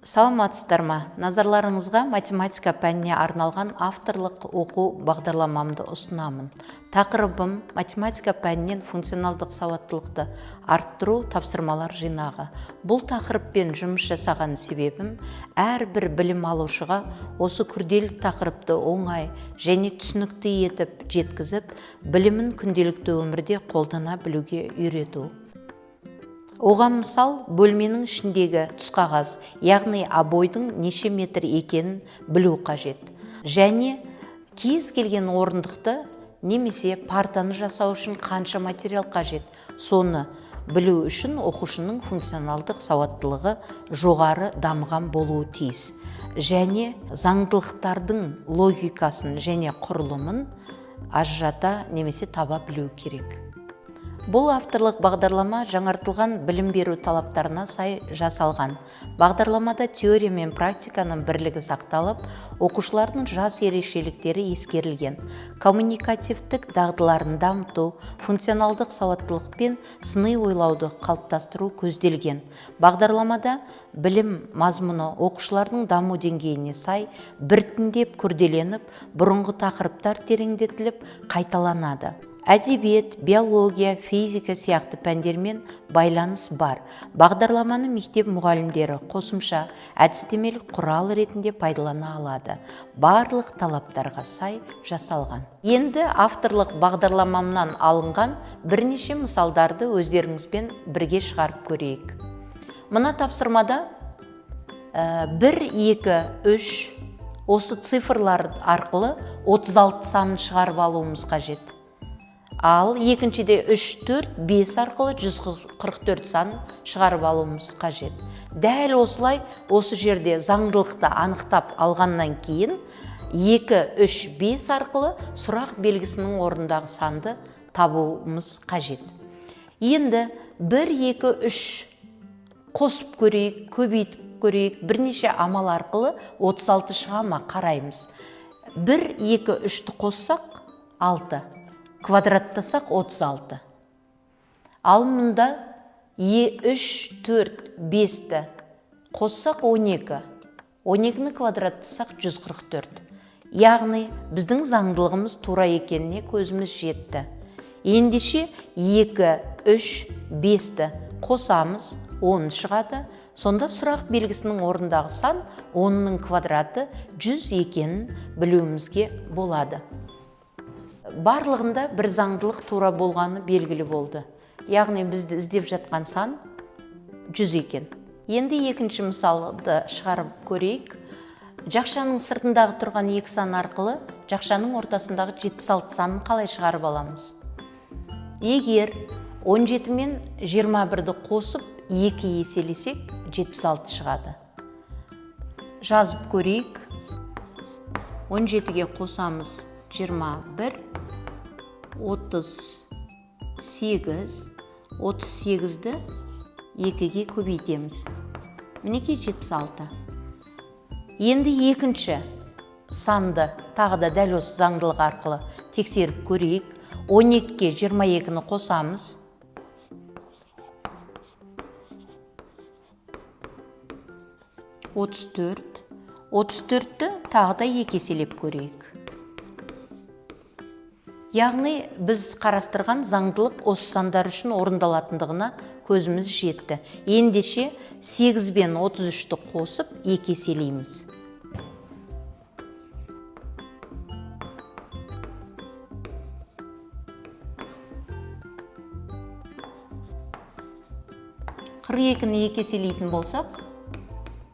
Саламатсыздар ма? Назарларыңызға математика пәніне арналған авторлық оқу бағдарламамды ұсынамын. Тақырыбым математика пәнінен функционалдық сауаттылықты арттыру тапсырмалар жинағы. Бұл тақырыппен жұмыс жасаған себебім әрбір білім алушыға осы күрделі тақырыпты оңай және түсінікті етіп жеткізіп, білімін күнделікті өмірде қолдана білуге үйрету. Оған мысал, бөлменің ішіндегі түсқағаз, яғни обойдың неше метр екенін білу қажет. Және кез келген орындықты немесе партаны жасау үшін қанша материал қажет, соны білу үшін оқушының функционалдық сауаттылығы жоғары дамыған болуы тиіс. Және заңдылықтардың логикасын және құрылымын ажырата немесе таба білу керек. Бұл авторлық бағдарлама жаңартылған білім беру талаптарына сай жасалған. Бағдарламада теория мен практиканың бірлігі сақталып, оқушылардың жас ерекшеліктері ескерілген. Коммуникативтік дағдыларын дамыту, функционалдық сауаттылық пен сыни ойлауды қалыптастыру көзделген. Бағдарламада білім мазмұны оқушылардың даму деңгейіне сай біртіндеп күрделеніп, бұрынғы тақырыптар тереңдетіліп, қайталанады. Әдебиет, биология, физика сияқты пәндермен байланыс бар. Бағдарламаны мектеп мұғалімдері қосымша әдістемелік құрал ретінде пайдалана алады. Барлық талаптарға сай жасалған. Енді авторлық бағдарламамнан алынған бірнеше мысалдарды өздеріңізбен бірге шығарып көрейік. Мына тапсырмада 1, 2, 3 осы цифрлар арқылы 36 санын шығарып алуымыз қажет. Ал екіншіде 3, 4, 5 арқылы 144 санын шығарып алуымыз қажет. Дәл осылай осы жерде заңдылықты анықтап алғаннан кейін 2, 3, 5 арқылы сұрақ белгісінің орындағы санды табуымыз қажет. Енді 1, 2, 3 қосып көрейік, көбейтіп көрейік, бірнеше амал арқылы 36 шыға ма қараймыз. 1, 2, 3-ті қоссақ 6. Квадраттасақ 36. Ал мұнда 3, 4, 5-ті қоссақ 12. 12-ні квадраттасақ 144. Яғни біздің заңдылығымыз тура екеніне көзіміз жетті. Ендеше 2, 3, 5-ті қосамыз 10 шығады. Сонда сұрақ белгісінің орындағы сан 10-ның квадраты 100 екенін білуімізге болады. Барлығында бір заңдылық тура болғаны белгілі болды. Яғни бізді іздеп жатқан сан 100 екен. Енді екінші мысалды шығарып көрейік. Жақшаның сыртындағы тұрған 2 сан арқылы жақшаның ортасындағы 76 санын қалай шығарып аламыз? Егер 17 мен 21-ді қосып 2 еселесек 76 шығады. Жазып көрейік. 17-ге қосамыз 21, 38, 38-ді 2-ге көбейтеміз. Мінекей 76. Енді екінші санды тағы да дәл осы заңдылық арқылы тексеріп көрейік. 12-ге 22-ні қосамыз. 34. 34-ті тағы да 2 еселеп көрейік. Яғни біз қарастырған заңдылық осы сандар үшін орындалатындығына көзіміз жетті. Ендеше 8 бен 33-ті қосып 2 еселейміз. Қырық 2-ні 2 еселейтін болсақ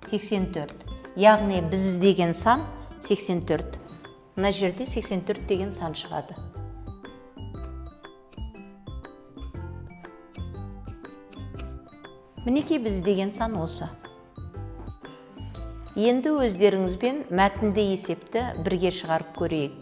84. Яғни біз іздеген сан 84. Мына жерде 84 деген сан шығады. Мінекей біз іздеген сан осы. Енді өздеріңізбен мәтінді есепті бірге шығарып көрейік.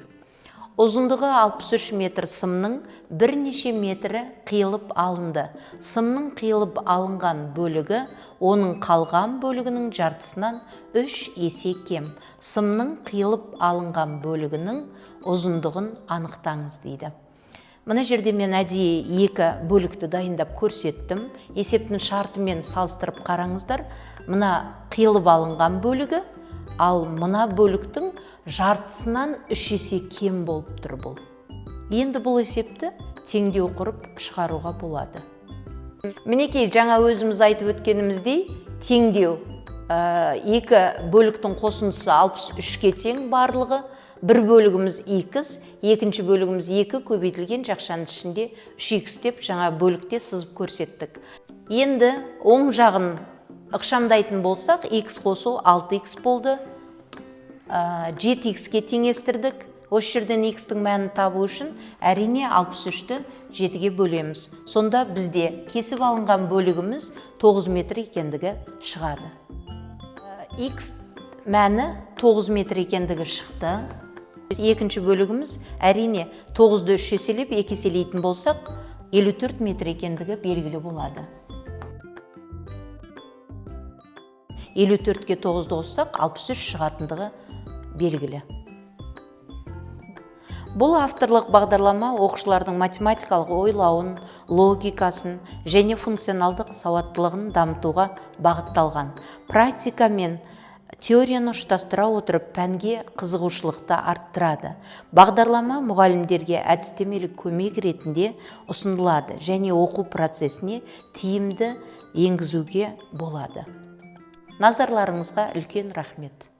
Ұзындығы 63 метр сымның бірнеше метрі қиылып алынды. Сымның қиылып алынған бөлігі оның қалған бөлігінің жартысынан 3 есе кем. Сымның қиылып алынған бөлігінің ұзындығын анықтаңыз дейді. Мына жерде мен әдейі 2 бөлікті дайындап көрсеттім. Есептің шартымен салыстырып қараңыздар. Мына қиылып алынған бөлігі, ал мына бөліктің жартысынан 3 есе кем болып тұр бұл. Енді бұл есепті теңдеу құрып шығаруға болады. Мінекей, жаңа өзіміз айтып өткеніміздей, теңдеу екі бөліктің қосындысы 63-ке тең барлығы. Бір бөлігіміз x, екінші бөлігіміз 2 көбейтілген жақшаның ішінде 3x деп жаңа бөлікте сызып көрсеттік. Енді оң жағын ықшамдайтын болсақ, x қосу 6x болды. 7x-ке теңестірдік. Осы жерден x-тің мәнін табу үшін әрине 63-ті 7-ге бөлеміз. Сонда бізде кесіп алынған бөлігіміз 9 метр екендігі шығады. X мәні 9 метр екендігі шықты. Екінші бөлігіміз әрине 9-ды 3 еселеп 2 еселейтін болсақ 54 метр екендігі белгілі болады. 54-ке 9-ды қоссақ 63 шығатындығы белгілі. Бұл авторлық бағдарлама оқушылардың математикалық ойлауын, логикасын және функционалдық сауаттылығын дамытуға бағытталған. Практика мен теорияны ұштастыра отырып пәнге қызығушылықты арттырады. Бағдарлама мұғалімдерге әдістемелік көмек ретінде ұсынылады және оқу процесіне тиімді енгізуге болады. Назарларыңызға үлкен рахмет.